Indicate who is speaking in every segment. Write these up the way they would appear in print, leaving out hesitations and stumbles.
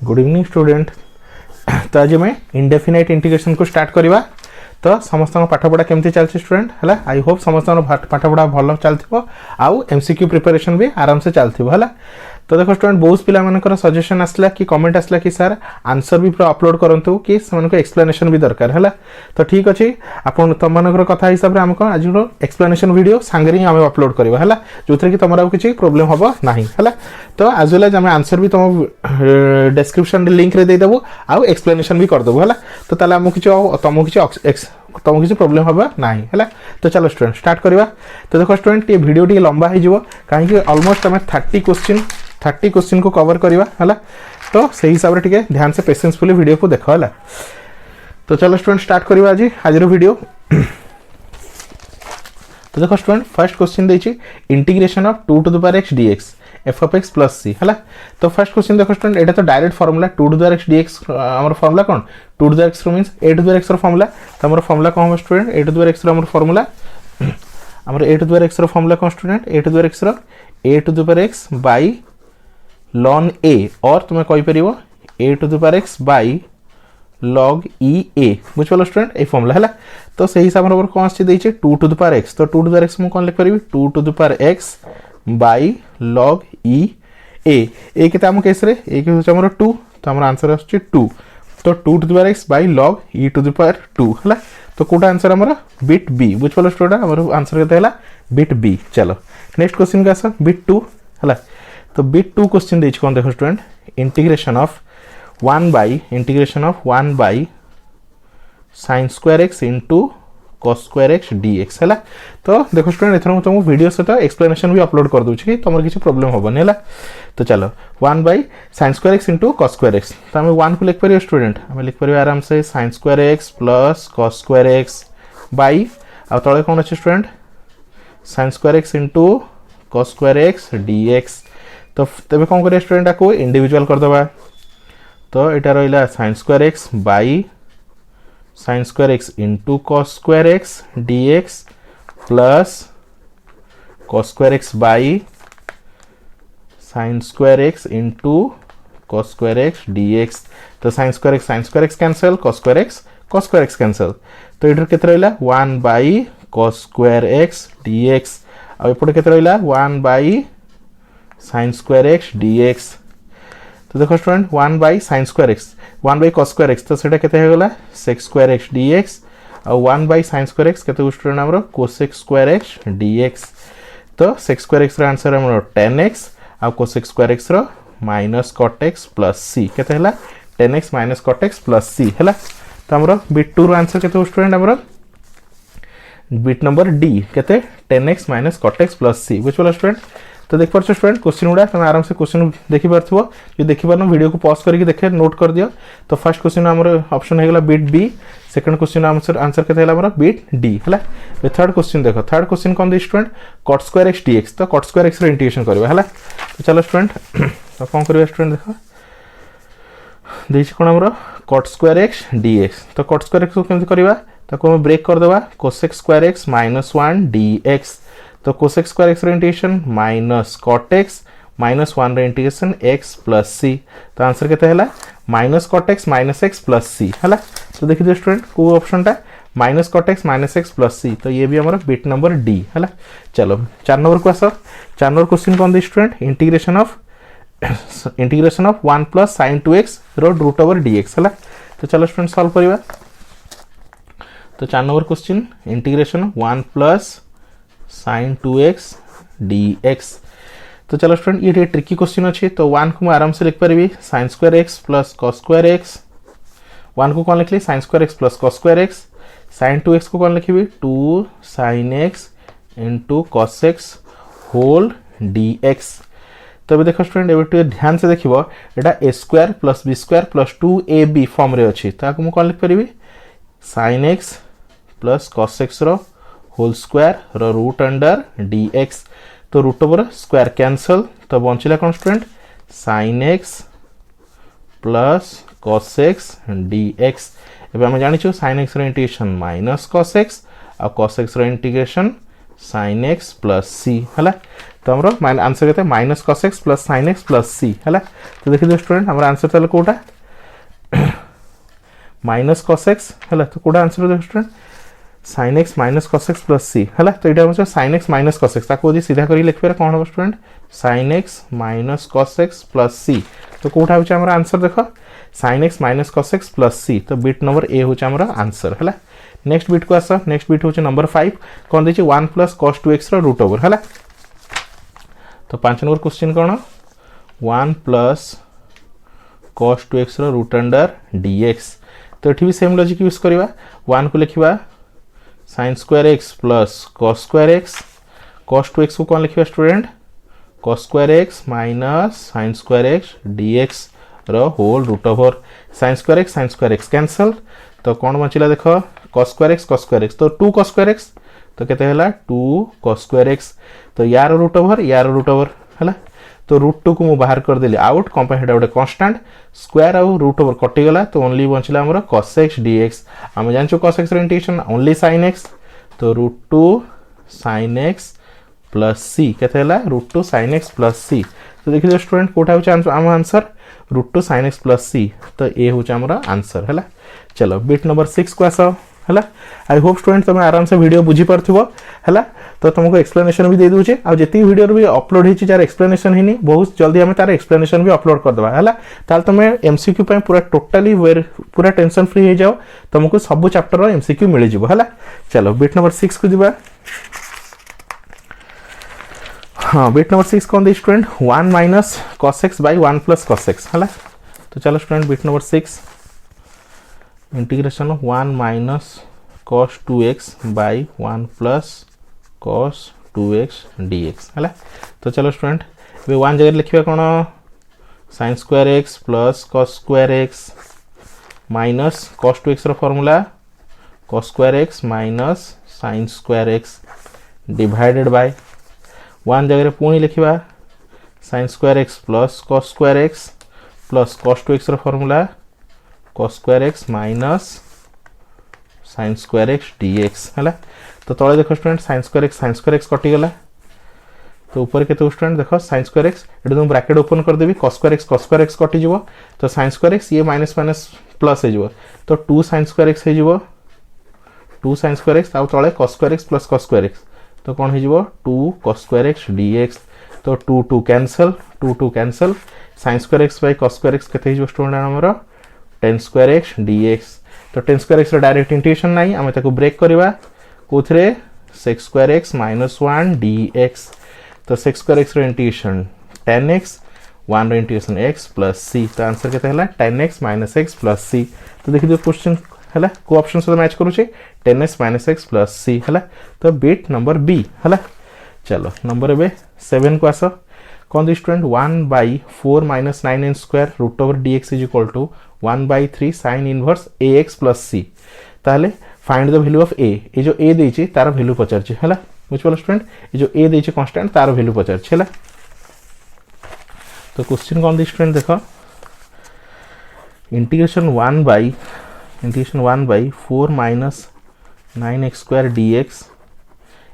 Speaker 1: Good evening student. तो आज मैं इंडेफिनाइट इंटीग्रेशन को स्टार्ट करवा। तो समस्त पाठपढ़ा केमती चलती स्टूडेंट है। आई होप समस्त पाठपढ़ा भल चलती आउ एमसीक्यू प्रिपरेशन भी आराम से चलती है। तो देखो स्टूडेंट बहुत पिला मानकर सजेशन आसला कि कमेंट आसला कि सर आंसर भी पूरा अपलोड करंतु कि से एक्सप्लेनेशन भी दरकार है। तो ठीक अच्छे आपन तुम मान कथा हिसाब से आमको आज एक्सप्लेनेशन वीडियो सांगे ही आम अपलोड करवा है जो कि तुम आउ किसी प्रोब्लेम हम ना है। तो आज वेल एज आम आंसर भी तुम डिस्क्रिप्शन लिंक रे देदेबू आउ एक्सप्लेनेशन भी करदेबू है। तो ताले आम किसी तुमको किसी प्रोब्लेम हम ना है। तो चलो स्टूडेंट स्टार्ट करवा। तो देखो स्टूडेंट ये वीडियो टी लंबा हो कहीं ऑलमोस्ट आम 30 क्वेश्चन को कवर करवा है। तो से हिसाब से ध्यान से पेशेंसफुली वीडियो को देख है। तो चलो स्टूडेंट स्टार्ट करवा आज वीडियो। तो देखो स्टूडेंट फर्स्ट क्वेश्चन देछि integration of 2 to the power x dx f of x plus c है। तो फर्स्ट क्वेश्चन देखो स्टूडेंट एटा तो direct formula 2 to the power x dx हमर फार्मूला कोन 2 to the x means a to the power x रो formula. तो हमर फार्मूला कोन हम student a to the power x रो हमर फार्मूला हमर a to the power x रो फार्मूला कोन student a to the power x रो a to the power x by ln a और तुम्हें कहि परिबो a to the power x by log e a बुझ पालो स्टूडेंट ए formula है। तो सही हिसाब से कौन आछि दैछे 2 to the power x। तो 2 to the power x मु कोन लिख परिबी 2 to the power x by log e a ए केते हम केस रे ए के होछ हमर 2। तो हमर आंसर आछि 2। तो 2 to the power x by log e to the power 2 है। तो कोटा आंसर हमर बिट b बुझ पालो स्टूडेंट हमर आंसर केते हला बिट b। चलो नेक्स्ट क्वेश्चन का आंसर बिट 2 है। तो बिट 2 क्वेश्चन देछि कोन देखो student integration of 1 by sin square x into cos square x dx है। तो देखो स्टूडेंट एथर तुमको वीडियो सहित एक्सप्लेनेशन भी अपलोड कर दूची कि तुमर किसी प्रॉब्लम होबनी है। तो चलो 1 by sin square x into cos square x। तो हम 1 को लिख परियो स्टूडेंट हम लिख परियो आराम से sin square x plus cos square x by आ तळे कोन अछि student sin square x into cos square x dx। तो तबे कोन करिया स्टूडेंट को इंडिविजुअल कर दबा। तो इटा रहिला sin square x by sin square x into cos square x dx plus cos square x by sin square x into cos square x dx। तो sin square x cancel cos square x cancel। तो इधर केते रहिला 1 by cos square x dx आ एपटे केते रहिला 1 by sin square x dx। तो देखो student 1 by sin square x 1 by cos square x तो सेटा केते हो गला sec square x dx और 1 by sin square x केते स्टूडेंट हमरो cosec square x dx। तो sec square x रो आंसर हमरो 10x और cosec square x रो minus cot x plus c केते हला 10x minus cot x plus c हला। तो हमरो बिट 2 रो आंसर केते स्टूडेंट हमरो बिट नंबर d केते 10x minus cot x plus c बुझ पालो स्टूडेंट। तो देख पार्छ स्टूडेंट क्वेश्चन गुड़ा तुम आराम से क्वेश्चन देखि पारथबो जो देखि पारनो वीडियो को पॉज करके देखे नोट कर दियो। तो फर्स्ट क्वेश्चन हमर ऑप्शन हे गेला bit B second question answer केते हला हमर बिट डी हला। थर्ड क्वेश्चन देखो थर्ड क्वेश्चन कोन दे student cot square x dx। तो cot square x रो इंटीग्रेशन करबा हला। तो चलो स्टूडेंट तो कोन करबा स्टूडेंट देखो देछि कोन हमर cot square x dx। तो cot square x को केमति करबा ताको हम ब्रेक कर देबा cosec square x - 1 dx। तो cosec square x रो integration minus cot x minus 1 रो इंटीग्रेशन x plus c। तो आंसर केते हला minus cot x minus x plus c हला। तो देखि दियो स्टूडेंट को ऑप्शन टा minus cot x minus x plus c। तो ये भी हमारा बिट नंबर डी हला। चलो 4 नंबर को आसो 4 नंबर क्वेश्चन कोन दे student integration of 1 plus sin 2x रो रूट ओवर dx हला। तो चलो स्टूडेंट सॉल्व करिवा। तो 4 number question integration 1 plus sin 2x dx। तो चलो स्टूडेंट ये ट्रिकी क्वेश्चन अच्छे। तो 1 को मैं आराम से लिख पारि sin square x plus cos square x 1 को कौन लिखली sin square x plus cos square x sin 2x को कौन लिखी 2 sin x into cos x whole dx। तो अभी देखो स्टूडेंट ए ध्यान से देखिबो एटा a square plus b square plus 2ab form रे अछि। ताको मैं कौन लिख पारि sin x plus cos x रो होल स्क्वायर रो रूट अंडर dx। तो रूट ओवर स्क्वायर कैंसल तो बंचिला कोन student sin x plus cos x dx। एबे हम जानि छु sin x रो इंटीग्रेशन minus cos x और cos x रो integration sin x plus c हला। तो हमर आंसर केते minus cos x plus sin x plus c हला। तो देखि दियो स्टूडेंट हमर आंसर तले कोटा माइनस cos x हला। तो कोटा आंसर देखो student sin x minus cos x plus c हला। तो एटा हमर sin x minus cos x ताको जे सीधा करी लिखबे कोन हो student sin x minus cos x plus c। तो कोटा होचे हमर आंसर देखो sin x minus cos x plus c। तो बिट नंबर ए होचे हमर आंसर हला। नेक्स्ट बिट को आस नेक्स्ट बिट होचे नंबर 5 कोन देछि 1 प्लस cos 2x रो रूट ओवर हला। तो 5 नंबर क्वेश्चन कोन 1 प्लस cos 2x रो रूट अंडर dx। तो एठी भी सेम लॉजिक यूज करबा 1 को लिखिबा sin square x plus cos square x cos 2x को कोन लिखिबा student cos square x minus sin square x dx रो whole root over sin square x cancel. तो कोन बचिला देखो cos square x तो 2 cos square x तो केते हला 2 cos square x। तो यार रूट ओवर हला। तो रूट 2 को मु बाहर कर देली आउट कंपेयर हेडा कांस्टेंट स्क्वायर आउ रूट ओवर कटि गला। तो ओनली बचिला हमर cos x dx। हम जानचो cos x रो इंटीग्रेशन ओनली sin x। तो root 2 sin x plus c केते हला root 2 sin x plus c। तो देखियो स्टूडेंट कोठा होचे आंसर रूट 2 sin x प्लस c। तो ए होचे हमर आंसर हला। चलो बिट नंबर 6 को आसो हला। आई होप स्टूडेंट तुम आराम से वीडियो बुझी परथिबो हला। तो तुमको एक्सप्लेनेशन भी दे दूचे आ जति वीडियो भी अपलोड हिची जार एक्सप्लेनेशन हिनी बहुत जल्दी हमें तार एक्सप्लेनेशन भी अपलोड कर देबा हला। ताल तुमे एमसीक्यू पे पूरा टोटली पूरा टेंशन फ्री हो जाओ तुमको सब चैप्टर रो एमसीक्यू मिल जिवो हला। चलो बिट नंबर 6 को दिबा। हां बिट नंबर 6 कोन दे student 1 minus cos x by 1 plus cos x हला। तो चलो student bit number 6 integration 1 minus cos 2x by 1 plus cos 2x dx हला। तो चलो स्टूडेंट बे 1 जगह लिखिबा कोन sin square x plus cos square x minus cos 2x रो formula cos square x minus sin square x divided by 1 जगह पुणी लिखिबा sin square x plus cos square x plus cos 2x रो formula cos square x minus sin square x dx हला। तो तळे देखो student sin square x कटि गला। तो ऊपर केते स्टूडेंट देखो sin square x एडो तुम ब्रैकेट ओपन कर देबी cos square x कटि जिवो। तो sin square x ये माइनस माइनस प्लस हे जिवो। तो 2 sin square x हे जिवो 2 sin square x आ तळे cos square x plus cos square x। तो कोन हे जिवो 2 cos square x dx। तो 2 cancel sin square x by cos square x केते हे जिवो स्टूडेंट हमरो tan square x dx। तो tan square x रो direct integration नाही हमें ताको ब्रेक करबा कोथरे sec square x minus 1 dx। तो sec square x रो इंटीग्रेशन tan x 1 रो इंटीग्रेशन x plus c। तो आंसर केते हला tan x minus x plus c। तो देखि दो क्वेश्चन हला को ऑप्शन से मैच करू छे tan x minus x plus c हला। तो बिट नंबर बी हला। चलो नंबर बे 7 को आसो कोन the student 1 by 4 minus 9n square root over dx is equal to 1 by 3 sin inverse ax plus c। ताले find the value of a। ए जो a देछि तार वैल्यू पचार छै हला। बुझिपल स्टूडेंट ए जो a देछि कांस्टेंट तार वैल्यू पचार छै हला। तो क्वेश्चन कोन द स्टूडेंट देखो integration 1 by 4 minus 9x square dx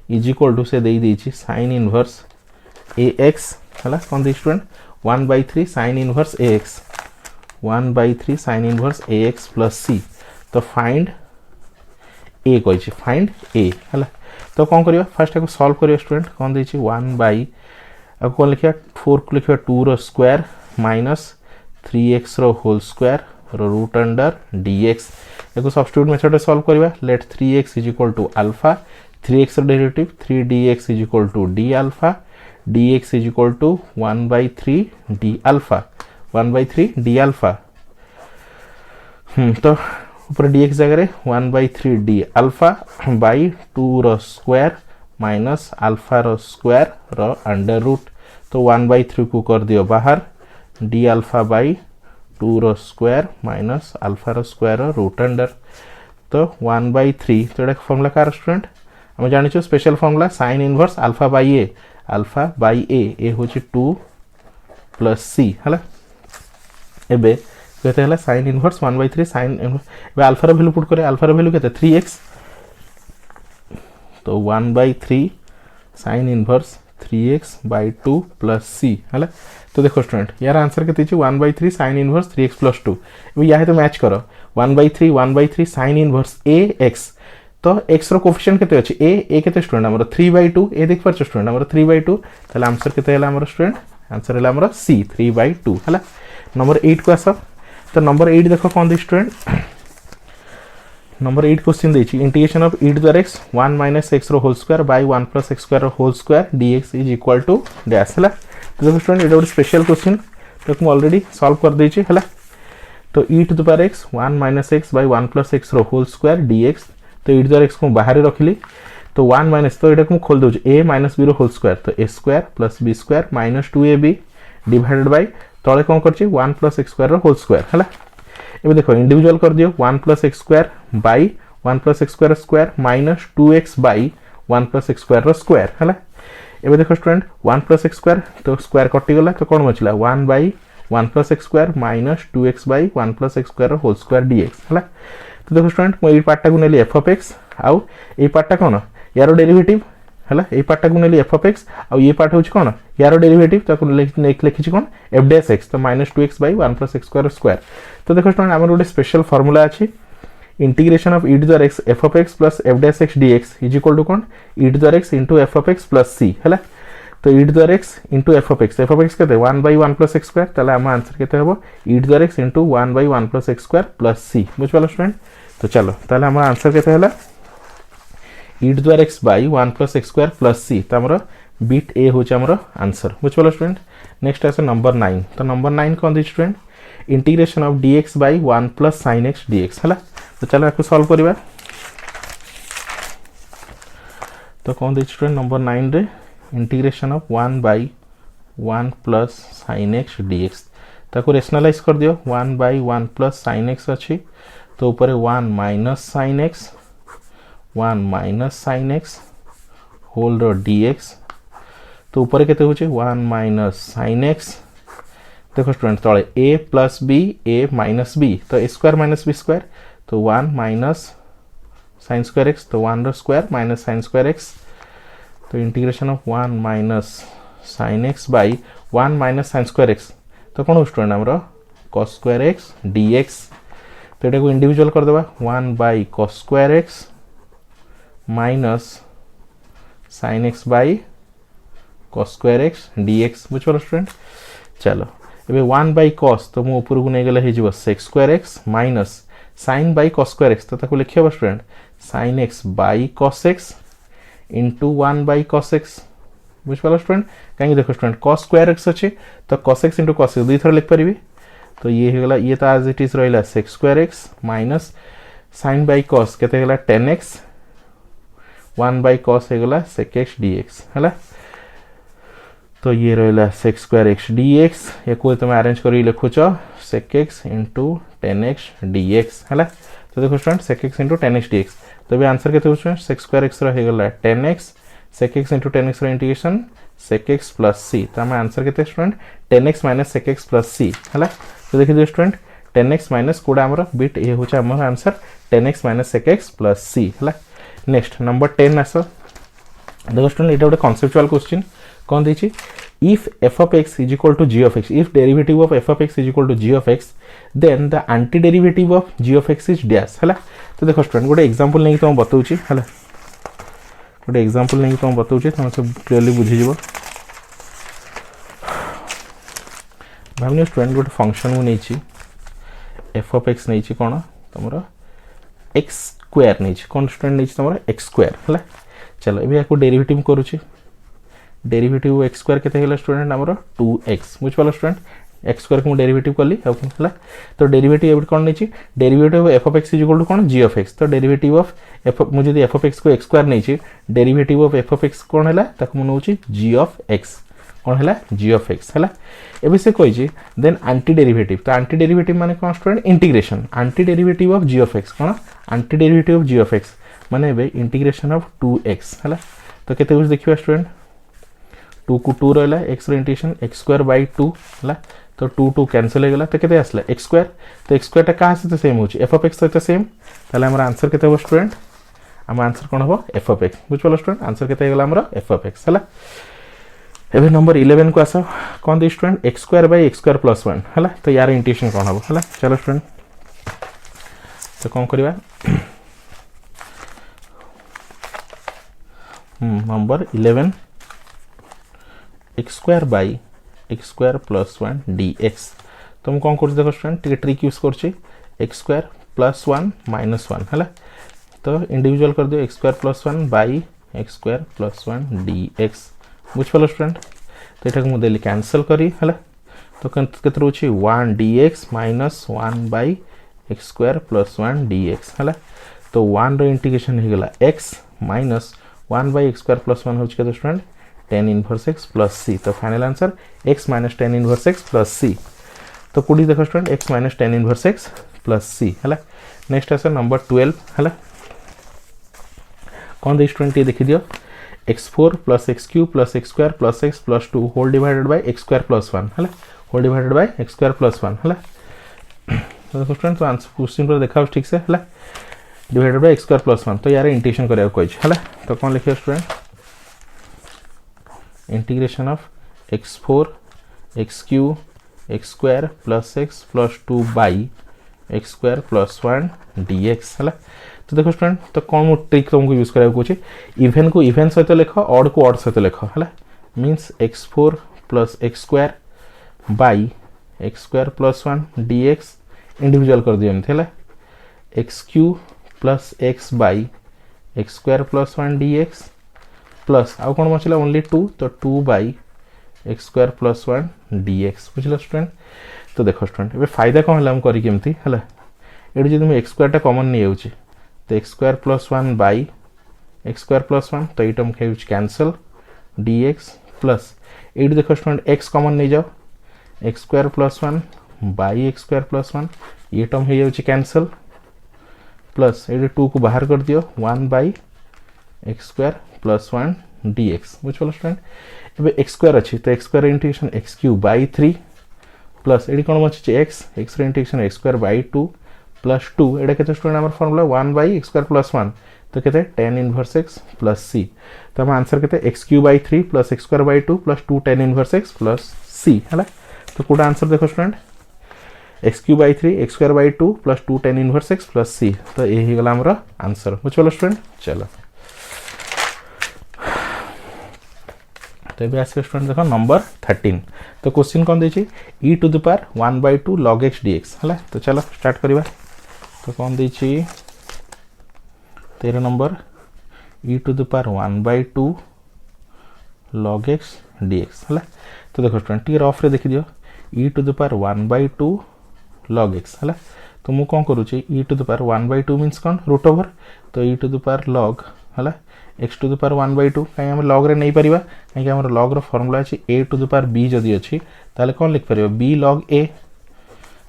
Speaker 1: is equal to से देई देछि sin inverse ax हला। कोन the student 1 by 3 sin inverse ax 1 by 3 sin inverse ax plus c। तो फाइंड a कोइ छी फाइंड a हला। तो कोन करियो फर्स्ट को सॉल्व करियो स्टूडेंट कोन दै छी 1 by अब कोन लिखिया 4 को लिखिया 2 रो स्क्वायर माइनस 3x रो होल स्क्वायर रो रूट अंडर dx। एको सब्स्टिट्यूट मेथड सॉल्व करबा let 3x is equal to alpha 3x रो derivative 3dx is equal to d alpha dx is equal to 1 by 3 d alpha 1 by 3 d alpha. तो ऊपर dx जगह 1 by 3 d alpha by 2 रो square minus alpha रो square रो under root. तो 1 by 3 को कर दियो बाहर d अल्फा by 2 रो स्क्वायर माइनस अल्फा रो स्क्वायर रो रूट अंडर। तो 1 by 3 तो एटा फार्मूला का स्टूडेंट हम जानि छु special formula sin inverse alpha by a ए होची 2 प्लस c हला। एबे कहते हला sin inverse 1 by 3 sin inverse बे अल्फा रो वैल्यू पुट करे अल्फा रो वैल्यू केते 3x। तो 1 by 3 sin inverse 3x/2 plus सी है। तो देखो स्टूडेंट यार आंसर के 1/3 sin इनवर्स 3x + 2 या तो मैच करो 1/3 sin इनवर्स ax तो x रो कोफिशिएंट केते अछि a केते स्टूडेंट हमर 3/2 a देख परछ स्टूडेंट हमर 3/2 ताले आंसर केते हला हमर स्टूडेंट आंसर हला हमर c 3/2 हला। नंबर 8 को आस तो नंबर 8 देखो कोन दे स्टूडेंट नंबर 8 क्वेश्चन देछि integration of e to the x 1 - x रो whole square by 1 + x square रो whole square dx is equal to dash हला। तो देखो स्टूडेंट एटा स्पेशल क्वेश्चन तो हम ऑलरेडी सॉल्व कर देछि हला। तो e to the power x 1 - x by 1 + x रो होल स्क्वायर dx तो e टू द x को बाहर रखिली तो 1 तो एटा को खोल दउछ a - b रो होल स्क्वायर तो a square + b square - 2ab divided by तळे कोन करछि 1 + x स्क्वायर रो होल स्क्वायर हला। एबे देखो इंडिविजुअल कर दियो 1 + x square by 1 + x square square - 2x by 1 + x square रो स्क्वायर हला। एबे देखो स्टूडेंट 1 + x स्क्वायर तो स्क्वायर कटि गला तो कोन बचला 1 by 1 + x square - 2x by 1 + x square रो होल स्क्वायर dx हला। तो देखो स्टूडेंट मैं ए पार्ट को नेली f ऑफ x आउ ए पार्ट कोन यारो डेरिवेटिव हला ए पार्ट को नेली f ऑफ x आउ ये पार्ट होछ कोन यारो डेरिवेटिव ताको लिखि कोन f डैश x तो -2x by 1 + x square square. तो देखो स्टूडेंट हमर गोटे स्पेशल फार्मूला अछि integration of e to the x f of x plus f dash x dx is equal to कोन e to the x into f of x plus c हला। तो e to the x into f of x केते 1 by 1 + x square ताले हम answer केते हबो e to the x into 1 by 1 + x square plus c बुझ पालो student. तो चलो ताले हम आंसर केते हला e to the x by 1 + x square plus c त हमरो बिट ए होछ हमरो आंसर बुझ पालो स्टूडेंट। नेक्स्ट आसे नंबर 9 तो नंबर 9 कोन दी student integration of dx by 1 + sin x dx हला। तो चलो आपको सॉल्व करिबा तो कोन दी स्टूडेंट नंबर 9 रे integration of 1 by 1 + sin x dx ताको रेशनलाइज कर दियो 1 बाय 1 + sin x अछि तो ऊपर 1 - sin x 1 - sin x whole रो dx तो ऊपर केते होचे 1 - sin x देखो स्टूडेंट तळे a + b a - b तो a स्क्वायर - b स्क्वायर तो 1 - sin स्क्वायर x तो 1 रो स्क्वायर - sin स्क्वायर x तो integration of 1 - sin x by 1 - sin square x तो कोन स्टूडेंट हमरो cos स्क्वायर x dx तो एटा को इंडिविजुअल कर देबा 1 bye cos square x minus sin x by cos square x dx बुझ पालो स्टूडेंट। चलो एबे 1 बाय cos तो मो ऊपर को नै गेला हे जिवो sec square x minus sin by cos square x तो ताको लिखियो student sin x by cos x into 1 bye cos x बुझ पालो स्टूडेंट। काहे देखो स्टूडेंट cos स्क्वायर x अछि तो cos x into cos x दुई थर लिख परिबी तो ये हेगला ये तो एज इट इज रहिला sec square x minus sin by cos केते हेगला 10x 1 बाय cos हेगला sec x dx हला। तो ये रहिला sec स्क्वायर x dx एको तुम अरेंज करी लिखुचो sec x into 10x dx हला। तो देखो student sec x into 10x dx तो बे आंसर केते होछ sec स्क्वायर x रो हेगला 10x sec x into 10x रो integration sec x plus c तो हम आंसर केते student 10x minus sec x plus c हला। तो देखि दियो स्टूडेंट 10x माइनस कोडा हमर बिट ए होछ हमर answer 10x minus sec x plus c हला। नेक्स्ट नंबर 10 आसो देखो स्टूडेंट एटा ଗୋଟେ कॉन्सेप्चुअल क्वेश्चन कोन दैछि if f of x is equal to g of x if derivative of f of x is equal to g of x then the antiderivative of g of x is dash हला। तो देखो student गोटे example नै तुम बताउछि हला गोटे example नै तुम बताउछि तुम सब क्लियरली बुझि जिवो। भावनी स्टूडेंट गोटे फंक्शन मु नैछि f of x नैछि कोन तमरो x स्क्वायर नैछि कोन स्टूडेंट नैछि तमरो x स्क्वायर हला। चलो एबे याको डेरिवेटिव करूछि डेरिवेटिव x स्क्वायर केते हेला स्टूडेंट हमरो 2x बुझ पालो स्टूडेंट x स्क्वायर को डेरिवेटिव करली हला। तो डेरिवेटिव एबे कोन नैछि derivative f of x equal to कोन g of x तो डेरिवेटिव ऑफ f मु जदी f of x को x square नैछि derivative of f of x कोन हेला ताको मु नउछि g of x कोन हेला g of x हला। एबे से कहि देन एंटी डेरिवेटिव तो एंटी डेरिवेटिव माने कोन student integration anti derivative of g of x कोन anti derivative of g of x माने एबे इंटीग्रेशन ऑफ 2x हला। तो केते कुछ देखिबा स्टूडेंट 2 को 2 रहला x रो इंटीग्रेशन x स्क्वायर बाय 2 हला। तो 2 कैंसिल हो गला तो केते आसला x स्क्वायर तो x स्क्वायर ता का से सेम होची f of x सहित सेम ताले हमर आंसर केते हो स्टूडेंट हम आंसर कोन हो f of x बुझ पालो स्टूडेंट आंसर केते गेला हमर f of x हला। एबे नंबर 11 को आस कौन दे student x square by x square plus 1 है तो यार इंटीग्रेशन कौन हम है चलो स्टूडेंट तो कौन करवा number 11 x square by x square plus 1 dx तो मुझे कौन कर देख स्टूडेंट टे ट्रिक यूज कर एक्स स्क्वायर प्लस 1 माइनस 1 है तो इंडिविजुअल कर दियो x square plus 1 by x square plus 1 dx बुझिपाल स्टूडेंट तो यहाँ मुझे देली कैंसल करी है तो केते रोचे 1 dx minus 1 by x square plus 1 dx है तो 1 रो इंटीग्रेशन हो गला x minus 1 by x square plus 1 होची केते student tan inverse x plus c तो final answer x minus tan inverse x plus c तो कोडी देखो student x minus tan inverse x plus c है नेक्स्ट आंसर नंबर 12 है कौन दे स्टूडेंट ये देखि दियो x4 plus x cube plus x square plus x plus 2 whole divided by x square plus 1 है whole divided by x square plus 1 है तो देखो स्टूडेंट तो आंसर क्वेश्चन पर देखा ठीक से है divided by x square plus 1 तो यार इंटीग्रेशन करिया कोइ है तो कौन लिखियो student integration of x4 x cube x square plus x plus 2 by x square plus 1 dx है तो देखो स्टूडेंट तो कौन ट्रिक तुमको यूज करा को इवेन को इवेन सहित लिख ऑड को ऑड सहित लिख है means x4 plus x square by x square plus 1 dx individual कर दियो एमथे x cube plus x by x square plus 1 dx plus आउ कौन बचला ओनली 2 तो 2 by x square plus 1 dx बुझल स्टूडेंट तो देखो स्टूडेंट ए फायदा कौन है करी केमती है ये जो मुझे एक्स स्क्वायर कॉमन नहीं जाऊँ तो x square plus 1 by x square plus 1 तो ये टर्म खाई कैंसल dx प्लस ये देखो स्टूडेंट x कॉमन नहीं जाओ x square plus 1 by x square plus 1 ये टर्म हो जाऊँ कैंसल प्लस ये 2 को बाहर कर दियो 1 by x square plus 1 dx बुझल स्टूडेंट ए एक्स स्क्वायर अच्छी तो x square integration x cube by 3 plus ये कौन बची x x integration x square by 2 plus 2 एटा केते स्टूडेंट हमर formula 1 by x square plus 1 तो केते tan inverse x plus c तो हम आंसर केते x cube by 3 plus x square by 2 plus 2 tan inverse x plus c है तो कोटा आंसर देखो student x cube by 3 x square by 2 plus 2 tan inverse x plus c तो ये ही गला हमर आंसर बुझलो स्टूडेंट चलो तो ये आस स्टूडेंट देखो नंबर 13 तो क्वेश्चन कौन देछि e to the power 1/2 log x dx है तो चलो स्टार्ट करिबा तो कौन देछि 13 number e to the power 1/2 log x dx है तो देखो स्टूडेंट टी रफ रे देखि दियो e to the power 1/2 log x है तो मु कोन करू छी e to the power 1/2 means कोन रूट ओवर तो e to the power log है x टू द पावर 1/2 कहीं हम log रे नहीं परिबा कहीं हमर log रो फार्मूला अछि a to the power b जदी अछि ताले कोन लिख परिबा b log a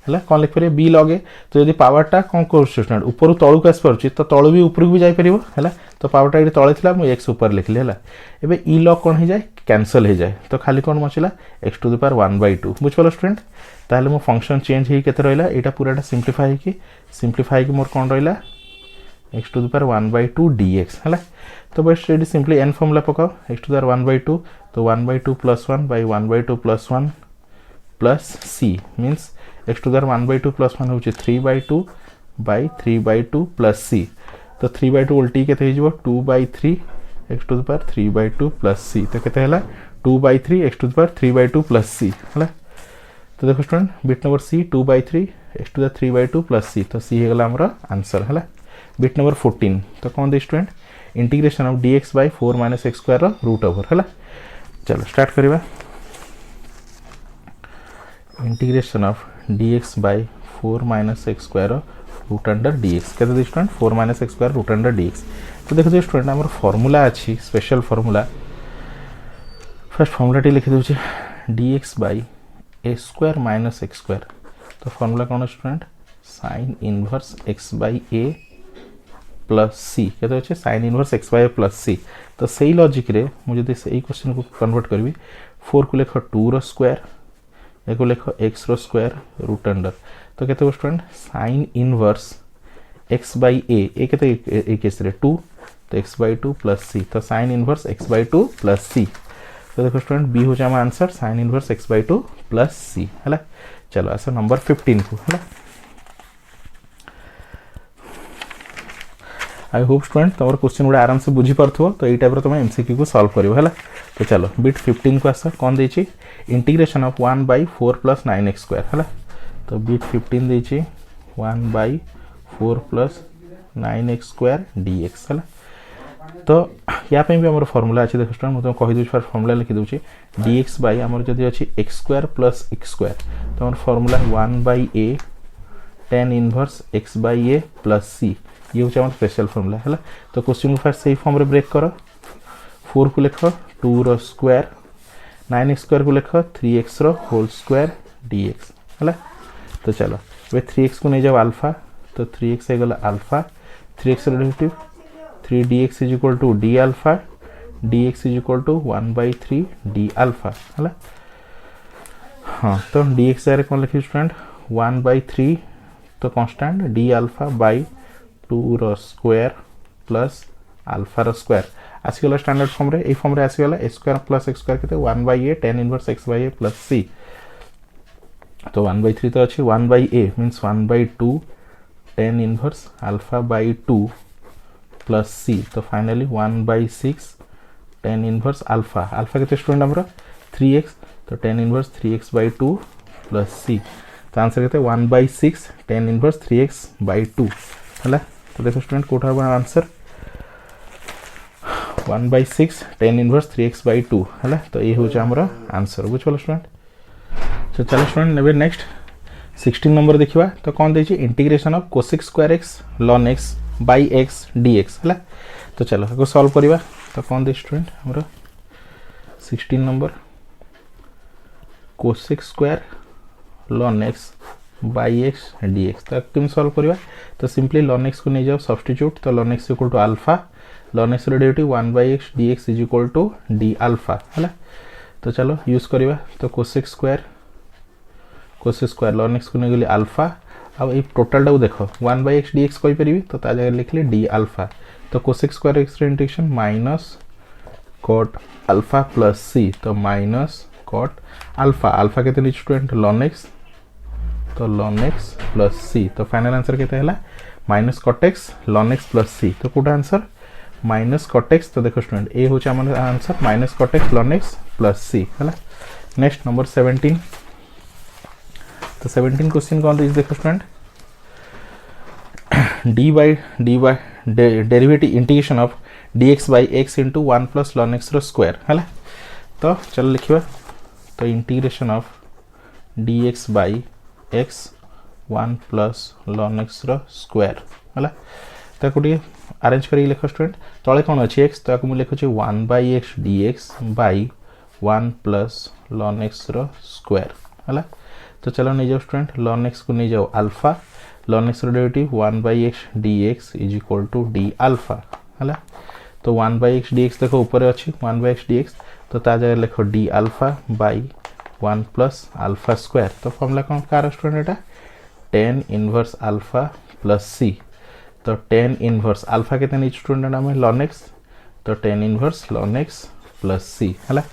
Speaker 1: है कौन लिख पारे b log a तो यदि पावरटा कौन कर स्टूडेंट ऊपर तळु आस पारुछि तो तळु भी ऊपर भी जाई परिबो है तो पावरटा ये तळे थिला मु x ऊपर लिखली है एबे e log कौन हो जाए कैंसल हो जाए तो खाली कौन बचिला x टू द पावर 1/2 बुझ पालो स्टूडेंट ताले मो फंक्शन चेंज हे केते रहला एटा पूराटा सिंपलीफाई की मोर कौन रहला x to the power 1/2 dx है तो बस ये सिंपली n फॉर्मूला पकाओ x टू द पावर 1/2 तो 1/2 plus 1 by 1/2 plus 1 plus c means x to the power 1/2 plus 1 होची 3/2 बाय 3/2 प्लस c तो 3/2 उल्टी केते हे जबो 2/3 x to the power 3/2 plus c तो केते हला 2/3 x to the power 3/2 plus c हला तो देखो student bit number c 2/3 x to the 3/2 plus c तो c हे गला हमरा आंसर हला बिट नंबर 14 तो कौन दे student integration of dx by 4 minus x square root over हला चलो स्टार्ट करिबा integration of dx by 4 minus x square root under dx केते दे student 4 minus x square root under dx तो देखो स्टूडेंट हमर फार्मूला अछि स्पेशल फार्मूला फर्स्ट फार्मूला टी लिखि दोछि dx by a square minus x square तो फार्मूला कौन student sin inverse x by a plus C कहते अच्छे sin inverse x by plus सी तो सही लॉजिक रे मुझे जब सही क्वेश्चन को कन्वर्ट करबी 4 को लिख 2 रो स्क्वायर एको लिख x रो स्क्वायर रूट अंडर तो कहते student sin inverse x by a कहते ए केस रे 2 तो x बाय 2 प्लस c तो sin inverse x by 2 plus c तो देखो स्टूडेंट बी हो आम आंसर sin इनवर्स x/2 प्लस सी है। चलो आस नंबर 15 को है। आई होप स्टूडेंट तुम क्वेश्चन गुड़ा आराम से बुझी पार्थो तो यही टाइप तुम एमसीक्यू को सॉल्व करियो है। तो चलो बिट 15 को आस कौन देछि इंटीग्रेशन ऑफ 1/4 + 9x² है। तो बिट 15 देछि 1/4 + 9x² dx है। तो या भी आम फर्मूला अच्छे देखो स्टूडेंट मुझे कहीदे फार फर्मूला लिखी दूसरी dx बाई आमर जदि अच्छी x² + x² तो आम formula 1/a tan inverse x/a + c ये हूँ स्पेशल फर्मूला है। तो क्वेश्चन को फास्ट सही फॉर्म रे ब्रेक कर 4 को लिख 2 रो स्क्वायर 9x² को लिख 3x रो होल स्क्वायर dx है। तो चलो ये 3x को नहीं जाओ अल्फा तो 3x हो गला alpha 3x derivative 3dx = d alpha dx = 1/3 d alpha है। हाँ तो dx जारे कौन लिखी स्टूडेंट 1/3 तो कांस्टेंट d अल्फा बाय 2 रो स्क्वायर प्लस अल्फा रो स्क्वायर आसीगला स्टैंडर्ड फॉर्म रे ए फॉर्म रे आसीगला a² + x² केते 1/a tan inverse x/a + c तो 1/3 तो अच्छी 1/a means 1/2 tan inverse alpha by 2 plus c तो finally 1/6 tan inverse alpha alpha केते स्टूडेंट हमरा 3x तो tan inverse 3x/2 plus c तो आंसर केते 1/6 tan इनवर्स 3x/2 है। तो देखो स्टूडेंट कोठा आंसर 1/6 tan इनवर्स 3x/2 है। तो ये हूँ हमरा आंसर बुझल स्टूडेंट। तो चलो स्टूडेंट नेबे नेक्स्ट 16 नंबर देखिबा तो कौन देछि integration of cosec square x ln x by x dx है। तो चलो इसको सॉल्व करिबा तो कौन दे स्टूडेंट हमरा 16 number cosec square ln x by x dx तो किम सॉल्व करिबा तो सिंपली ln x को नहीं जाओ सब्स्टिट्यूट तो ln x = alpha ln x derivative 1/x dx = d alpha है। तो चलो यूज करिबा तो cosec स्क्वायर ln x को नहीं गली अल्फा अब ये टोटल टा देखो 1/x dx कोई परिबी तो ता जगह लिखले d अल्फा तो cosec square extension minus cot alpha plus c तो माइनस cot अल्फा अल्फा केते स्टूडेंट ln x तो ln x प्लस c तो फाइनल आंसर केते हला minus cot x ln x plus c तो कोटा आंसर माइनस cot x तो देखो स्टूडेंट ए होचा हमर answer minus cot x ln x plus c हला। नेक्स्ट नंबर 17 तो 17 क्वेश्चन कौन दे देखो student dy derivative integration of dx bye x * 1 + ln x रो स्क्वायर है। तो चलो लिखिबा तो integration of dx bye x 1 + ln x रो स्क्वायर है। ताको डी अरेंज करी लिखो स्टूडेंट तळे कोन अछि x ताको मु लिखो छि 1/x dx by 1 + ln x रो स्क्वायर है। तो चलो नहीं जाओ स्टूडेंट ln x को नहीं जाओ alpha ln x derivative 1/x dx = d alpha है। तो 1/x dx देखो ऊपर अछि 1/x dx तो ता जगह लिखो d alpha bye 1 + alpha square तो फॉर्मूला कौन कार स्टूडेंट एटा tan inverse alpha plus c तो tan इनवर्स अल्फा केते नहीं स्टूडेंट नाम है ln x तो tan inverse ln x plus c है।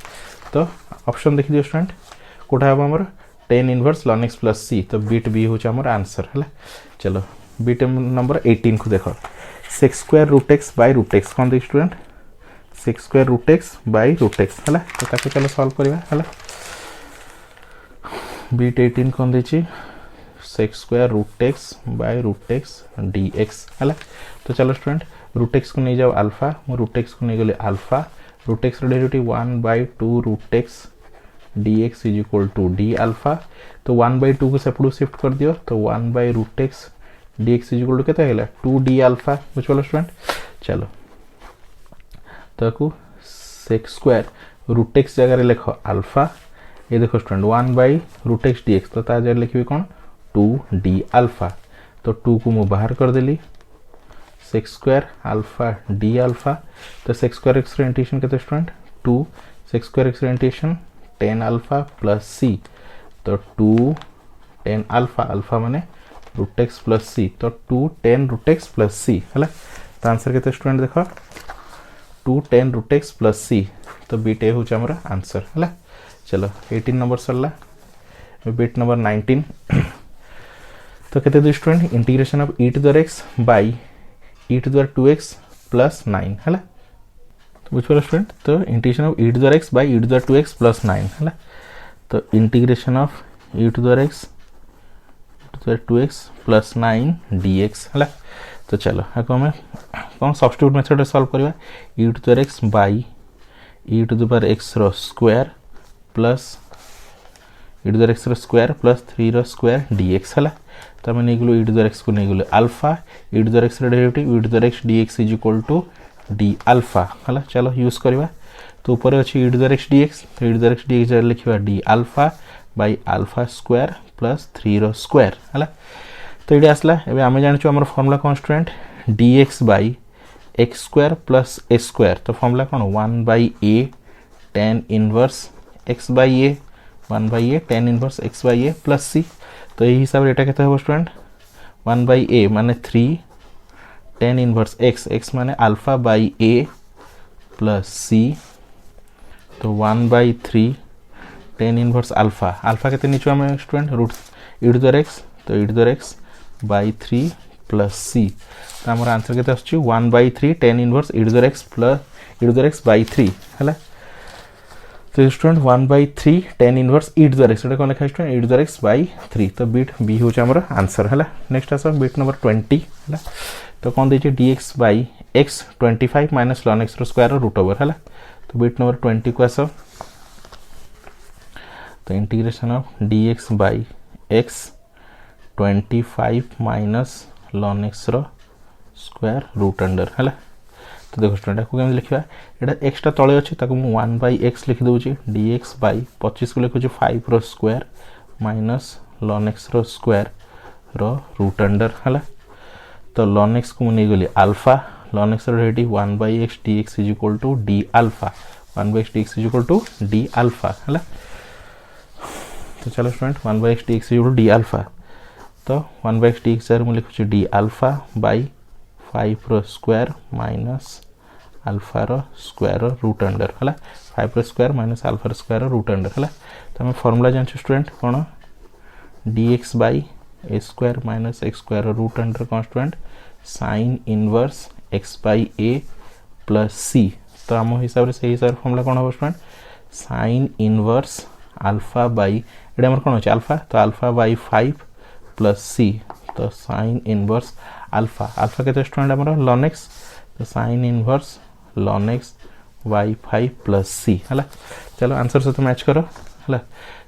Speaker 1: तो ऑप्शन देखि दियो स्टूडेंट कोठा हम हमर tan inverse ln x plus c तो बिट बी होचा हमर आंसर है। चलो बिट नंबर 18 को देखो sec² √x बाय √x कौन दे student sec² √x by √x है। तो ताके चलो सॉल्व करिबा है। बिट 18 कौन देछि sec² √x by √x dx है। तो चलो स्टूडेंट √x को नहीं जाओ अल्फा मु √x को नहीं गले alpha √x derivative 1/2 √x dx = d alpha तो 1/2 को सेपड़ू शिफ्ट कर दियो तो 1/√x dx = केते हैला 2d अल्फा बुझलो स्टूडेंट। चलो ताको sec² √x जगह लिखो अल्फा ये देखो स्टूडेंट 1/√x dx तो ता जगह लिखबी कोन 2d अल्फा तो 2 को मु बाहर कर देली sec² अल्फा d अल्फा तो sec² एक्सटेंशन केते student 2 sec² extension tan alpha plus c तो 2 tan अल्फा अल्फा माने √x प्लस c तो 2 tan √x प्लस c है। तो आंसर केते स्टूडेंट देखो 2 tan √x प्लस c तो बिट ए होचे हमर आंसर हला। चलो 18 नंबर सरला। बिट नंबर 19 तो केते दो student integration of e to the x by e to the 2x plus 9 हला। तो बुझिपार स्टूडेंट तो integration of e to the x by e to the 2x plus 9 हला। तो integration of e to the x to the 2x plus 9 dx हला। तो चलो आको हमें कौन सब्स्टिट्यूट मेथड सॉल्व करबा e to the x by e to the power x रो square plus e to the x रो स्क्वायर प्लस 3 रो स्क्वायर dx हला। तो हम नेगलो e टू द x को नेगलो alpha e to the x रो derivative e to the x dx is equal to d alpha हला। चलो यूज करबा तो ऊपर अछि e to the x dx तो e to the x dx लिखबा d alpha by alpha square plus 3 रो स्क्वायर हला। तो ये आसला एबे हमें जानि छु हमर formula constant dx bye x square plus a square. तो फार्मूला कोन 1 by a tan inverse x by a 1 by a tan inverse x by a plus c। तो यही हिसाब रे एटा केते हो स्टूडेंट 1 बाय a माने 3 tan इनवर्स x माने alpha by a plus c। तो 1 by 3 tan inverse alpha alpha केते निचो हम student root e to the x तो e to the x by 3 plus c। तो हमर आंसर केते आछी 1 by 3 tan inverse e to the x plus e to the x by 3 हला। तो student 1 by 3 tan inverse e to the x एटा कोन लिखा student e to the x by 3। तो बिट बी हो हमर आंसर हला। नेक्स्ट आसा बिट नंबर 20 हला। तो कोन देछि dx bye x 25 minus ln x रो स्क्वायर रूट ओवर हला। तो बिट नंबर 20 को आसा तो integration of dx bye x 25 minus ln x रो स्क्वायर रूट अंडर हला। तो देखो स्टूडेंट को केम लिखबा एटा x टा तळे अछि ताको 1 बाय x लिखि दउछि dx बाय 25 को लिखुछि 5 रो स्क्वायर माइनस ln x रो स्क्वायर रो रूट अंडर हला। तो ln x को नै गली अल्फा ln x रो derivative 1 by x dx is equal to d alpha 1 by x dx is equal to d alpha हला। तो चलो student 1 by x dx is equal to d alpha. तो 1 by x dx सर मु लिखुछि d alpha by 5 रो square minus alpha रो square root under हला 5 रो स्क्वायर माइनस अल्फा रो स्क्वायर रूट अंडर हला। तो हम फार्मूला जान स्टूडेंट कोन dx by a square minus x square root under constant sin inverse x by a plus c। तो हम हिसाब रे सही हिसाब फार्मूला कोन हो student sin inverse alpha by एडा हमर कोन अछि अल्फा तो अल्फा बाय 5 प्लस c। तो sin इनवर्स अल्फा अल्फा केते स्टूडेंट हमर ln x तो sin inverse ln x by 5 plus c हला। चलो आंसर से तो मैच करो हला।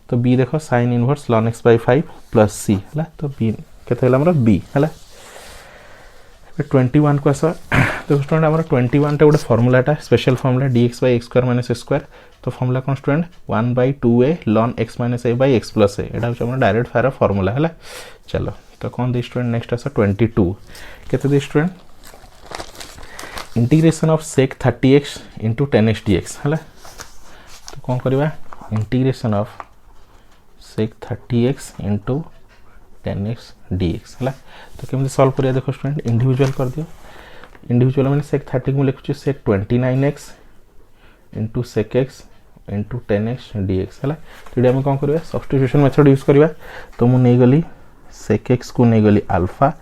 Speaker 1: तो b देखो sin inverse ln x by 5 plus c हला। तो b केते हला हमर b हला। 21 को आसा तो स्टूडेंट हमर 21 टा गोटे फार्मूलाटा special formula dx bye x स्क्वायर माइनस a स्क्वायर। तो फार्मूला कोन student 1 by 2a ln x minus a by x plus a एटा हो हमर डायरेक्ट फायर फार्मूला हला। चलो तो कौन दे स्टूडेंट नेक्स्ट आसा 22 केते दे student integration of sec 30x into 10x dx हला। तो कौन करबा integration of sec 30x into 10x dx हला। तो केमते सॉल्व करिया देखो स्टूडेंट इंडिविजुअल कर दियो इंडिविजुअल माने sec 30 को लिखछु sec 29x into sec x into 10x dx हला। तो हम कौन करबा सब्स्टिट्यूशन मेथड यूज करबा। तो मु नै गली sec x को नहीं गली अल्फा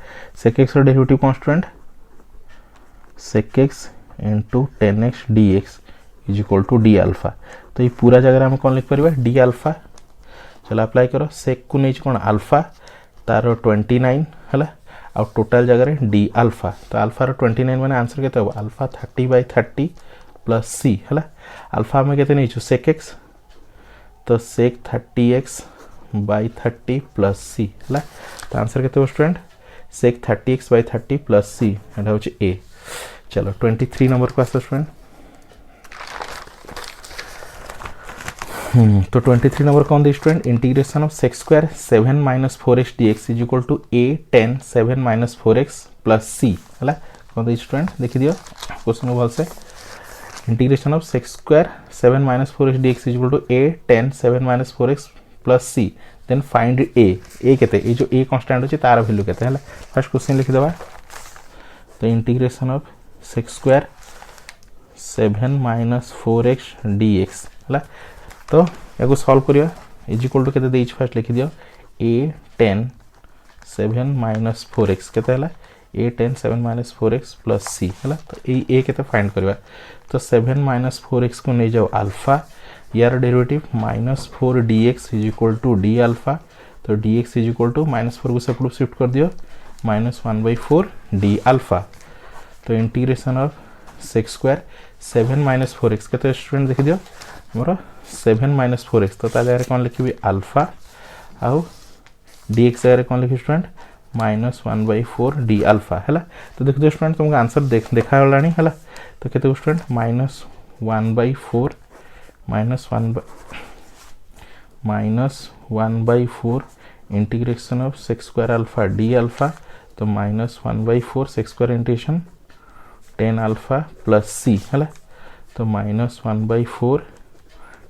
Speaker 1: sec x रो derivative constant sec x into 10x dx is equal to d alpha. तो ये पूरा जगह हम कौन लिख परबा d अल्फा। चलो अप्लाई करो sec को नहीं कोन अल्फा तारो 29 हला और टोटल जगह रे d अल्फा। तो अल्फा रो 29 माने आंसर केते हो अल्फा 30 बाय 30 प्लस c हला। अल्फा में केते नहीं छु sec x तो sec 30x by 30 plus c हला। तो आंसर केते हो student sec 30x by 30 plus c एटा होची a। चलो 23 नंबर को आसा स्टूडेंट। तो 23 नंबर कौन दे student integration of sec square 7 minus 4x dx is equal to a tan 7 minus 4x plus c हला। कौन दे स्टूडेंट देखि दियो क्वेश्चन को भल से integration of sec square 7 minus 4x dx is equal to a tan 7 minus 4x plus c then find a केते ए जो a कांस्टेंट अछि तार वैल्यू केते हला। फर्स्ट क्वेश्चन लिखि दबा। तो integration of sec square 7 minus 4x dx है। तो या सॉल्व करिया इज इक्वल टू केते देइछ फर्स्ट लिखि दियो a 10 7 माइनस 4x केते हला a 10 7 minus 4x plus c है। तो ए केते फाइंड करबा तो 7 माइनस 4x को नहीं जाओ अल्फा यार derivative minus 4 dx is equal to d alpha. तो dx is equal to minus 4 को सेपट शिफ्ट कर दियो माइनस 1/4 d अल्फा। तो integration of sec square 7 minus 4x केते स्टूडेंट देखि दियो हमरो 7 माइनस 4x। तो ता जगह कोन लिखिबी अल्फा आउ dx जगह कोन लिखि स्टूडेंट माइनस 1/4 d अल्फा है। तो देख दियो स्टूडेंट तुमको आंसर देखा गलानी है। तो केते student minus 1/4 minus 1/4 integration of sec square alpha d alpha. तो minus 1/4 sec square integration 10 alpha plus c है। तो माइनस 1/4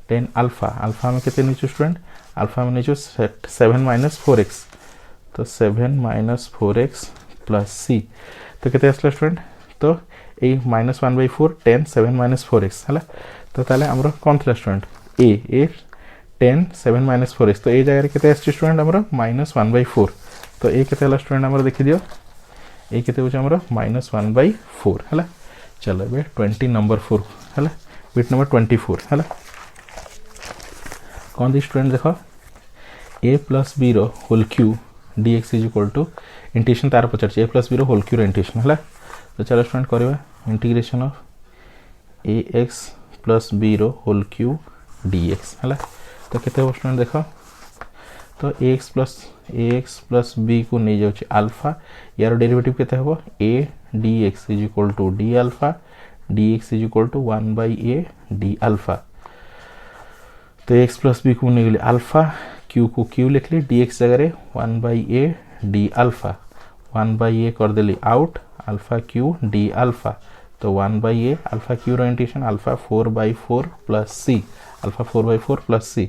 Speaker 1: 10 अल्फा अल्फा में कितने नीचे स्टूडेंट अल्फा में नीचे 7 माइनस 4x। तो 7 माइनस 4x प्लस c तो कितने असला स्टूडेंट तो ए माइनस 1/4 10 7 माइनस 4x है। तो ताले हमरो कौन थला स्टूडेंट ए 10 7 माइनस 4x। तो ए जगह कितने आछि स्टूडेंट हमरो माइनस 1/4। तो ए कितने हला स्टूडेंट हमरो देखि दियो ए केते होछ हमरो माइनस 1/4 है। चलो बे 20 नंबर 4 है बिट नंबर 24 है। कौन दी स्टूडेंट देखो a प्लस b रो whole cube dx is equal to integration तार पचार a प्लस b रो होल क्यू रो इंटीग्रेशन है। तो चलो स्टूडेंट करबा integration of ax plus b रो होल क्यू dx है। तो केते हो स्टूडेंट देखो तो ax प्लस b को नहीं जाउची अल्फा यार डेरिवेटिव केते होबो a dx is equal to d alpha dx is equal to 1/a d alpha. तो x प्लस b को नहीं गेली अल्फा q को q लिख ली dx जगह 1/a d अल्फा 1/a कर देली out alpha q d alpha. तो 1/a अल्फा q रो integration alpha 4/4 plus c alpha 4/4 plus c।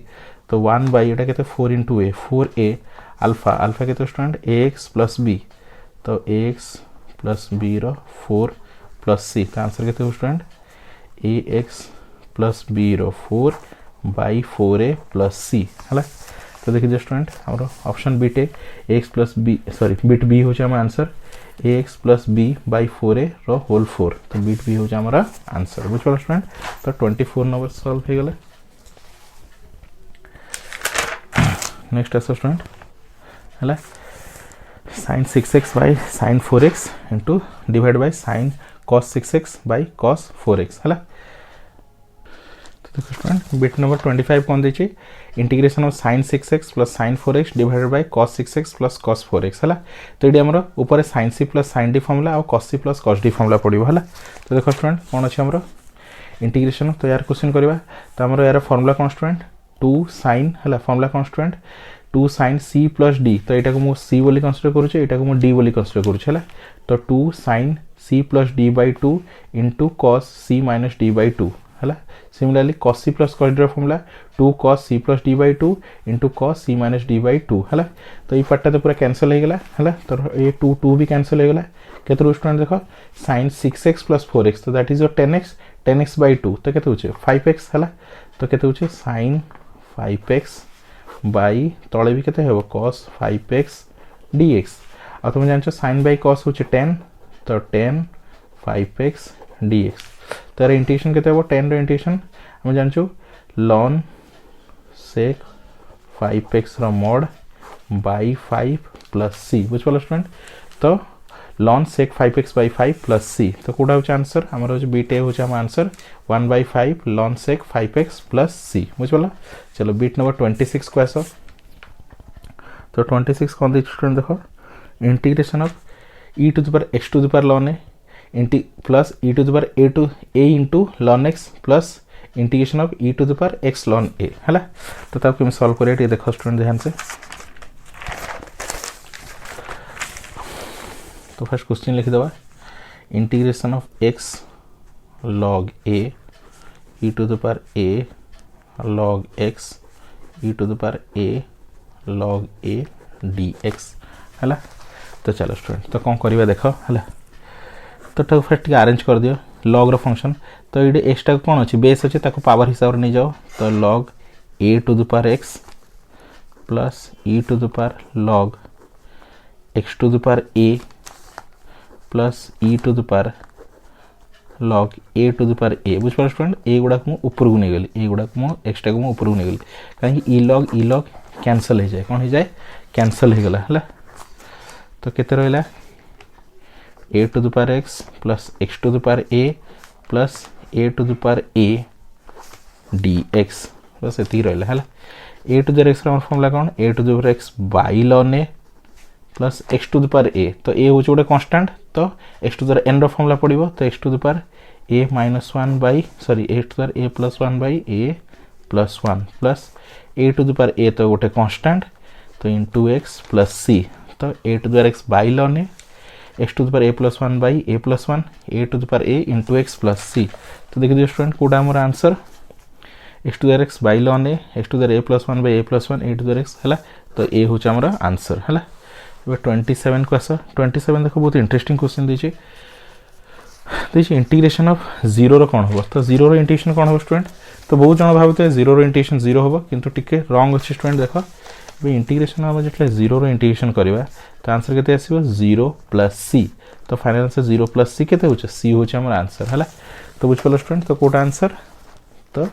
Speaker 1: तो 1/a एटा केते 4 into a 4a alpha alpha केते स्टूडेंट ax प्लस b। तो ax प्लस b रो 4 प्लस c। तो आंसर केते स्टूडेंट ax प्लस b रो 4/4a प्लस c है। तो देखिए स्टूडेंट हमरो ऑप्शन बीट ए ax plus b sorry beat b हो जाए आंसर ax प्लस b/4a रो होल 4। तो बीट b हो जाए हमारा आंसर बुझ पड़ा स्टूडेंट। तो 24 नंबर सॉल्व हो गेले। नेक्स्ट है स्टूडेंट है sin 6x by sin 4x into divided by sin cos 6x by cos 4x है। तो देखो स्टूडेंट बिट नंबर 25 कौन देछि integration of sin 6x plus sin 4x divided by cos 6x plus cos 4x है। तो ये हमरो ऊपर sin c plus sin d formula और cos c plus cos d formula पड़िबो है। तो देखो स्टूडेंट कौन अछि हमरो इंटीग्रेशन। तो यार क्वेश्चन करबा तो हमरो यार फॉर्मूला कौन स्टूडेंट 2 sin है फॉर्मूला कौन student 2 sin c plus d। तो एटा को मु c बोली कंसीडर करू एटा को मु d बोली कंसीडर करू है। तो 2 sin c plus d/2 into cos c minus d/2 है। Similarly cos c plus cos d formula 2 cos c plus d/2 into cos c minus d/2 है। तो ये पार्ट तो पूरा कैंसिल हो गला है। तो ये 2 भी कैंसिल हो गला केते स्टूडेंट देखो sin 6x प्लस 4x। तो दैट इज योर 10x/2 तो केते होचे 5x है। तो केते होचे sin 5x बाई तले भी केते हेबो cos 5x dx। आ तुम जानछो sin बाई cos होचे 10 तो 10 5x dx। तो यार इंटीग्रेशन केते हेबो 10 रो इंटीग्रेशन हम जानछो ln sec 5x रो mod बाई 5 प्लस c बुझ पलो स्टूडेंट। तो ln sec 5x by 5 plus c। तो कोडा होचे आंसर हमर होचे बीट ए होचे हम answer 1/5 ln sec 5x plus c बुझ पलो। चलो बीट नंबर 26 को आसो। तो 26 कौन दे स्टूडेंट देखो integration of e to the power x to the power ln a plus e to the power a into ln x plus integration of e to the power x ln a है। तो तब के solve करिए देखो student ध्यान से। तो first question लिख दवा integration of x log a e to the power a log x e to the power a log a dx है। तो चलो स्टूडेंट तो कौन करवा देख है। तो फर्स्ट अरेंज कर दियो लॉग रो फंक्शन तो ये एक्स टा कौन अच्छे बेस अच्छे ताको पावर हिसाब से नहीं जाओ तो log a to the power x plus e to the power log x to the power A plus e to the power log a to the power a बुझे स्टूडेंट ए गुड़ाक मुझे ऊपर को नहीं गली ए गुड़ाक मुझे एक्सट्रा को मुझे ऊपर को नहीं गली कहीं ई लॉग कैंसल हो जाए कौन हो जाए कैंसल हो गला है तो केते रहा a to the power x plus x to the power A plus a to the power a d x बस ये रहा है a to the x formula कौन a to the power x by ln a plus x to the power a तो a हूँ गोटे constant तो x to the power n formula पड़ो तो x to the power a minus one by sorry x to the power A plus one by A plus one plus a to the power a तो गोटे constant तो into x plus सी तो a to the power x by ln a x to the power A plus one by A plus one A to the power a into x plus सी तो देखिए student कौटा मोर answer x to the power x by ln a x to the power A plus one by A plus one A to the power X है तो a हूँ आमर answer है 27 को आस 27 देख बहुत इंटरेस्टिंग क्वेश्चन देखिए इंटीग्रेशन ऑफ जीरो रो कौन हम तो जीरो रो इंटीग्रेशन कौन हम स्टूडेंट तो बहुत जन भावते जीरो रो इंटीग्रेशन जीरो हम किंतु टिके रॉन्ग अच्छे स्टूडेंट देख इंटीग्रेशन आम जो जीरो रो इंटीग्रेशन करवा तो आंसर केते आसीबो 0 प्लस सी तो फाइनल आंसर 0 प्लस सी केते होचे सी होचे हमर आंसर है तो बुझ पालो स्टूडेंट तो कोटा आंसर तो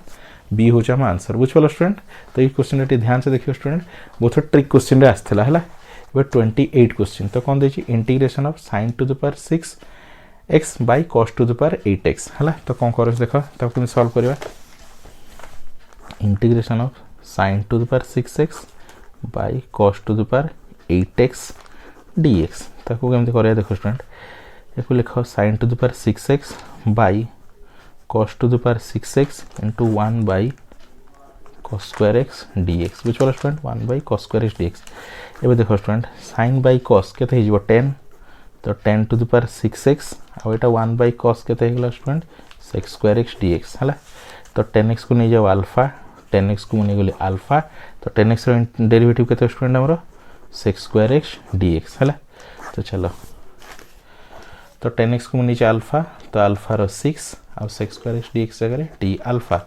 Speaker 1: बी होचे हम आंसर बुझ पालो स्टूडेंट तो ये क्वेश्चन ध्यान से देखियो स्टूडेंट बहुत ट्रिक क्वेश्चन रे आस्थला है 28 क्वेश्चन तो कौन देखिए integration of sin to the power 6x by cos to the power 8x है तो कौन कर देख तब केम सॉल्व करवा integration of sin to the power 6x by cos to the power 8x dx ताको केमते करया देखो स्टूडेंट एको लिखो sin to the power 6x by cos to the power 6x into 1 bye cos square x dx बुझ पालो student 1 bye cos square x dx एबे देखो student sin by cos केते हे जिवो 10 तो 10 to the power 6x uh Etah 1 bye cos केते हेगला student sec square x dx हला तो 10x को नै जाओ अल्फा 10x को नै गेले अल्फा तो 10x रो डेरिवेटिव केते स्टूडेंट हमरो sec स्क्वायर x dx हला तो चलो तो 10x को नै जाओ अल्फा तो अल्फा रो 6 और sec स्क्वायर x dx जगह d अल्फा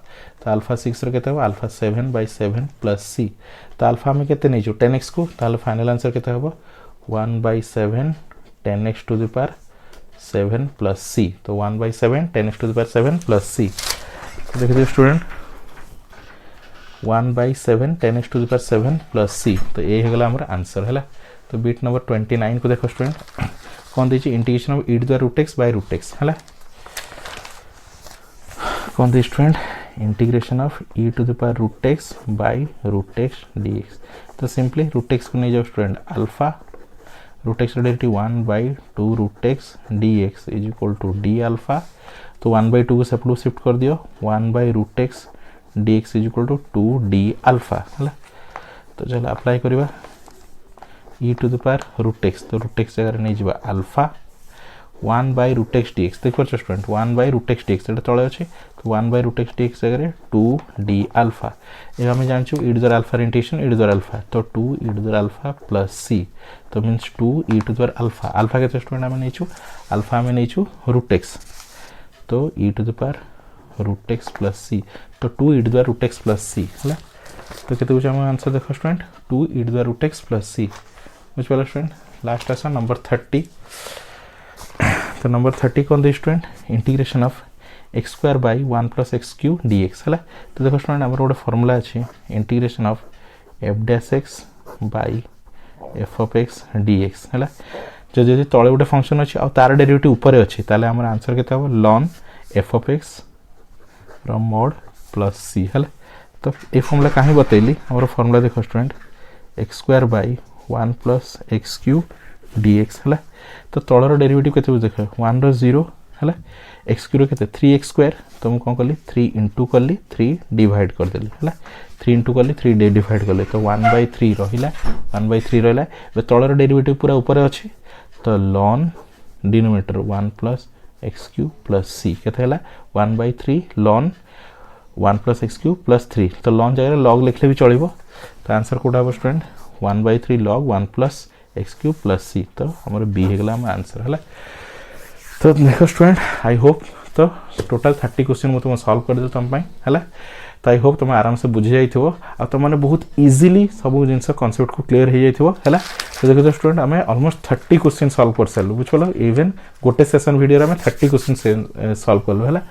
Speaker 1: तो अल्फा 6 रो केते हो अल्फा 7 बाय 7 प्लस c तो अल्फा में केते नै जो 10x को ताले फाइनल आंसर केते हो 1 by 7 10x to the power 7 plus c तो 1 by 7 10x to the power 7 plus c तो देखिए student 1 by 7 10x to the power 7 plus c तो ये हेगला हमर आंसर हैला तो बिट नंबर 29 को देखो स्टूडेंट कौन देछि integration of e to the root x बाय रूट x हैला कौन दे student integration of e to the power root x बाय रूट x dx तो सिंपली रूट x को नहीं जाओ student alpha root x derivative 1 by 2 root x dx is equal to d alpha तो 1 by 2 को सेपरेट शिफ्ट कर दियो 1 by root x dx is equal to 2d alpha हला तो चलो अप्लाई करबा e to the power root x तो root x जगह नहीं जिबा alpha 1 by root x dx देख पाछो student 1 by root x dx एटा तळे अछि तो 1 बाय रूट x dx जगह 2d अल्फा ए हम जानछु e to the alpha integration e to the alpha तो 2 e to the alpha plus c तो means 2 e to the alpha alpha के स्टूडेंट हम नेछु अल्फा में नेछु रूट x तो e to the power root x plus c तो 2 e to the root x plus c हला तो केते हो हम आंसर देखो student 2 e to the root x plus c बुझ पालो स्टूडेंट लास्ट आंसर नंबर 30 तो नंबर 30 कौन दे student integration of x square by 1 plus x q dx है तो देखो स्टूडेंट हमर गोटे फॉर्मूला अछि integration of f dash x बाय f ऑफ x dx है जो जे तळे गोटे फंक्शन अछि आ तार डेरिवेटिव ऊपर अछि ताले हमर आंसर केते हो ln f of x from mod plus c है तो ए फॉर्मूला काहे बतैली हमर फॉर्मूला देखो student x square by 1 plus x q dx है तो तलर डेरिवेटिव केते देखो 1 रो 0 है एक्स क्यू केते 3x स्क्वायर तो हम कोन करली 3 इनटू करली 3 डिवाइड कर देली है 3 इनटू करली 3 डिवाइड करले तो 1/3 रहिला 1/3 रहिला बे तलर डेरिवेटिव पूरा ऊपर अछि तो ln denominator 1 plus x cube plus c केते हला 1/3 ln 1 plus x cube plus 3 तो ln जगह log लिखले भी चलिबो तो आंसर कोडा हो student 1/3 log 1 plus x cube plus c तो हमारे बी हेगला हम आंसर है तो देखो स्टूडेंट आई होप तो तो टोटल 30 क्वेश्चन मुझे सॉल्व कर दे तुम है। तो आई होप तुम आराम से बुझी जाइथिबो आ तुम मैंने बहुत इजीली सब जिनस कॉन्सेप्ट को क्लियर हो जाइथिबो है। तो देखो स्टूडेंट आम ऑलमोस्ट 30 क्वेश्चन सॉल्व कर सारू बुझल इवन गोटे सेशन वीडियो में 30 क्वेश्चन सॉल्व कलु है।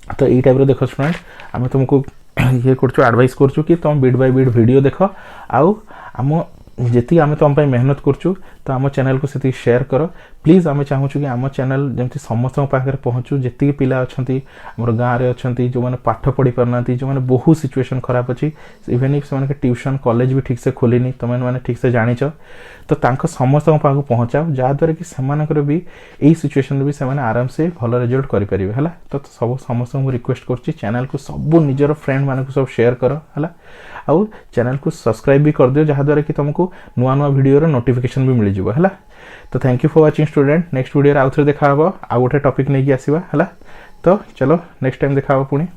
Speaker 1: तो यही टाइप देख स्टूडेंट आम तुमको ये कर एडवाइस कर कि तुम बिट बाय बिट वीडियो देख आउ आम जी आम तुम मेहनत करचु तो आम चैनल को से शेयर कर प्लीज आम चाहूँ कि आम चैनल जमी समस्त पाखे पहुँचू जी पिला अच्छा आम गाँव में अच्छा जो मैंने पाठ पढ़ी पारना जो मैंने बहुत सिचुएशन खराब अच्छी इवेन इफ से ट्यूशन कॉलेज भी ठीक से खोलनी तुम मैंने ठीक से जाच तो समस्त पाक पहुँचाओ जहाँद्वारा कि से भी यही सिचुएशन भी से आराम से भल रिजल्ट करेंगे है। तो सब समस्त रिक्वेस्ट कर चैनल को सब निजर फ्रेंड मानक सब शेयर कर है आउ चैनल को सब्सक्राइब भी कर दियो जहाँद्वारा कि तुमको नुआ नुआ वीडियो नोटिफिकेशन भी मिल जाए है। तो thank you for watching student next video आउ थे देखा आ गोटे टॉपिक नहीं आसवा है। तो चलो नेक्स्ट टाइम देखा पुणी।